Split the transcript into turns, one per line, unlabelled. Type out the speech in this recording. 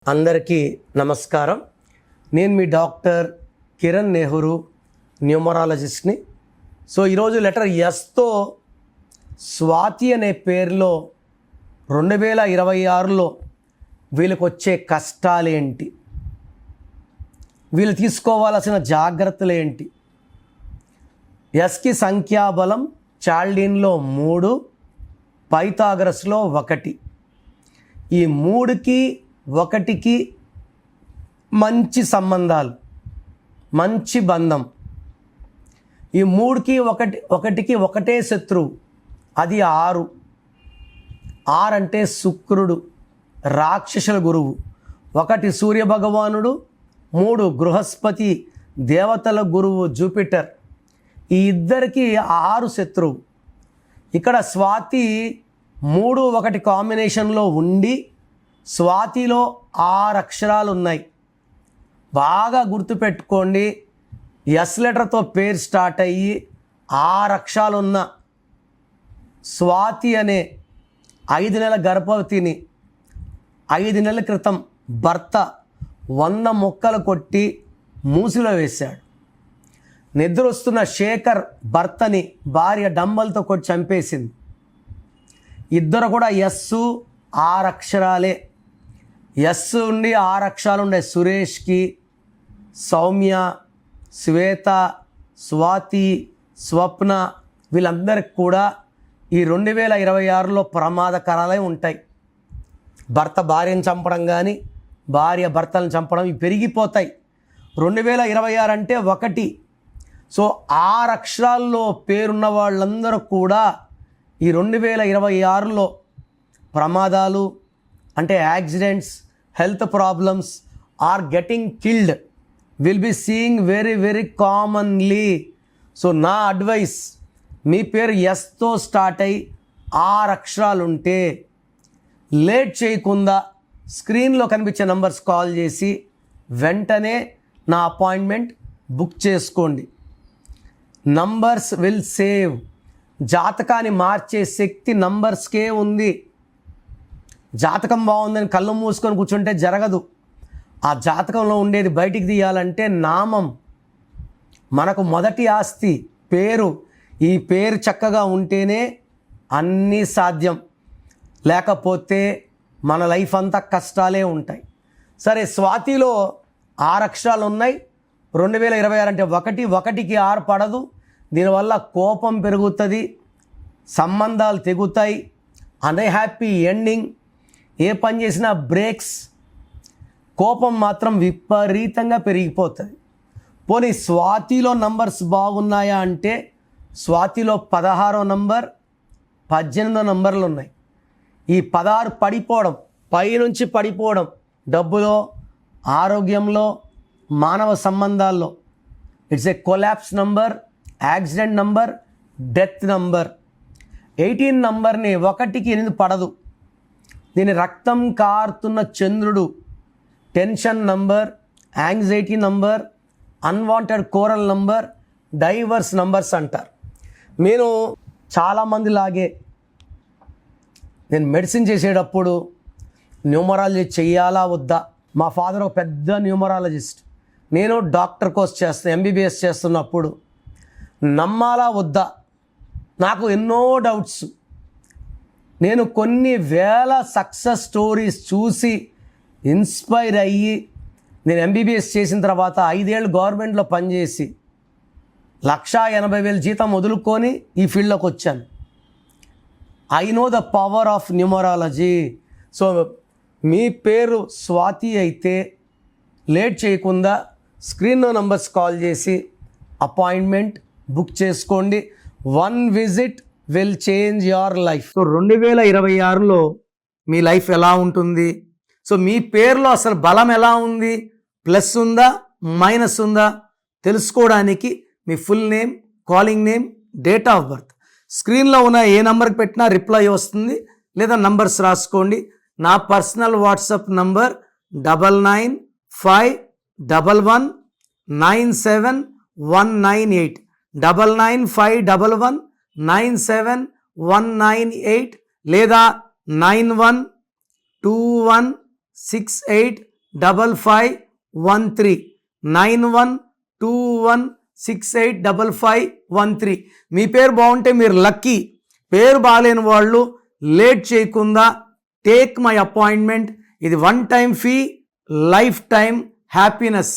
అందరికీ నమస్కారం. నేను మీ డాక్టర్ కిరణ్ నెహ్రూ, న్యూమరాలజిస్ట్ని. సో ఈరోజు లెటర్ ఎస్తో స్వాతి అనే పేరులో 2026లో వీళ్ళకి వచ్చే కష్టాలేంటి, వీళ్ళు తీసుకోవాల్సిన జాగ్రత్తలు ఏంటి. ఎస్కి సంఖ్యాబలం చాల్డీన్లో 3, పైథాగరస్లో 1. ఈ 3కి 1కి మంచి సంబంధాలు, మంచి బంధం. ఈ 3కి 1కి ఒకటే శత్రువు, అది 6. 6 అంటే శుక్రుడు, రాక్షసుల గురువు. 1 సూర్యభగవానుడు, 3 బృహస్పతి, దేవతల గురువు జూపిటర్. ఈ ఇద్దరికి 6 శత్రువు. ఇక్కడ స్వాతి 3, 1 కాంబినేషన్లో ఉండి స్వాతిలో 6 అక్షరాలు ఉన్నాయి. బాగా గుర్తుపెట్టుకోండి. ఎస్ లెటర్తో పేరు స్టార్ట్ అయ్యి 6 అక్షరాలు ఉన్న స్వాతి అనే 5 నెలల గర్భవతిని 5 నెలల క్రితం భర్త 100 మొక్కలు కొట్టి మూసిలో వేశాడు. నిద్ర వస్తున్న శేఖర్ భర్తని భార్య డంబల్తో కొట్టి చంపేసింది. ఇద్దరు కూడా ఎస్సు 6 అక్షరాలే. ఎస్ ఉండి 6 అక్షరాలు ఉండే సురేష్కి, సౌమ్య, శ్వేత, స్వాతి, స్వప్న వీళ్ళందరికీ కూడా ఈ 2026లో ప్రమాదకరాలే ఉంటాయి. భర్త భార్యను చంపడం కానీ, భార్య భర్తలను చంపడం ఇవి పెరిగిపోతాయి. 2026 అంటే 1. సో 6 అక్షరాల్లో పేరున్న వాళ్ళందరూ కూడా ఈ 2026లో ప్రమాదాలు అంటే accidents, health problems are getting killed will be seeing very very commonly. So నా అడ్వైస్, మీ పేరు ఎస్తో స్టార్ట్ అయ్యి 6 అక్షరాలు ఉంటే లేట్ చేయకుండా స్క్రీన్లో కనిపించే నంబర్స్ కాల్ చేసి వెంటనే నా అపాయింట్మెంట్ బుక్ చేసుకోండి. Numbers will save. జాతకాన్ని మార్చే శక్తి నంబర్స్కే ఉంది. జాతకం బాగుందని కళ్ళు మూసుకొని కూర్చుంటే జరగదు. ఆ జాతకంలో ఉండేది బయటికి తీయాలంటే నామం మనకు మొదటి ఆస్తి, పేరు. ఈ పేరు చక్కగా ఉంటేనే అన్నీ సాధ్యం, లేకపోతే మన లైఫ్ అంతా కష్టాలే ఉంటాయి. సరే, స్వాతిలో 6 అక్షరాలు ఉన్నాయి. 2026 అంటే 1కి 6 పడదు. దీనివల్ల కోపం పెరుగుతుంది, సంబంధాలు తెగుతాయి, అన్హ్యాపీ ఎండింగ్, ఏ పని చేసినా బ్రేక్స్, కోపం మాత్రం విపరీతంగా పెరిగిపోతుంది. పోనీ స్వాతిలో నంబర్స్ బాగున్నాయా అంటే స్వాతిలో 16వ నంబర్, 18వ నంబర్లు ఉన్నాయి. ఈ 16 పడిపోవడం, పైనుంచి పడిపోవడం, డబ్బులో, ఆరోగ్యంలో, మానవ సంబంధాల్లో. It's a collapse number, accident number, death number. 18 నంబర్ని 1కి 8 పడదు. దీని రక్తం కారుతున్న చంద్రుడు, tension number, anxiety number, unwanted quarrel number, divorce numbers అంటారు. నేను చాలామంది లాగే నేను మెడిసిన్ చేసేటప్పుడు న్యూమరాలజీ చెయ్యాలా వద్దా, మా ఫాదర్ ఒక పెద్ద న్యూమరాలజిస్ట్, నేను డాక్టర్ కోర్స్ చేస్తాను, ఎంబీబీఎస్ చేస్తున్నప్పుడు నమ్మాలా వద్దా నాకు ఎన్నో డౌట్స్. నేను కొన్ని వేల సక్సెస్ స్టోరీస్ చూసి ఇన్స్పైర్ అయ్యి నేను ఎంబీబీఎస్ చేసిన తర్వాత 5 ఏళ్ళు గవర్నమెంట్లో పనిచేసి 1,80,000 జీతం వదులుకొని ఈ ఫీల్డ్లోకి వచ్చాను. I know the power of numerology. So మీ పేరు స్వాతి అయితే లేట్ చేయకుండా స్క్రీన్లో నంబర్స్ కాల్ చేసి అపాయింట్మెంట్ బుక్ చేసుకోండి. 1 visit will change your life. So 2026లో మీ లైఫ్ ఎలా ఉంటుంది, సో మీ పేరులో అసలు బలం ఎలా ఉంది, ప్లస్ ఉందా మైనస్ ఉందా తెలుసుకోవడానికి మీ full name, calling name, date of birth స్క్రీన్లో ఉన్న ఏ నెంబర్కి పెట్టినా రిప్లై వస్తుంది, లేదా నంబర్స్ రాసుకోండి. నా పర్సనల్ వాట్సాప్ నంబర్ 9951197198 9951197198 లేదా 912168 9123 9121685513. మీ పేరు బాగుంటే మీరు లక్కీ. పేరు బాగాలేని వాళ్ళు లేట్ చేయకుండా టేక్ మై అపాయింట్మెంట్. ఇది 1 time fee, life time happiness.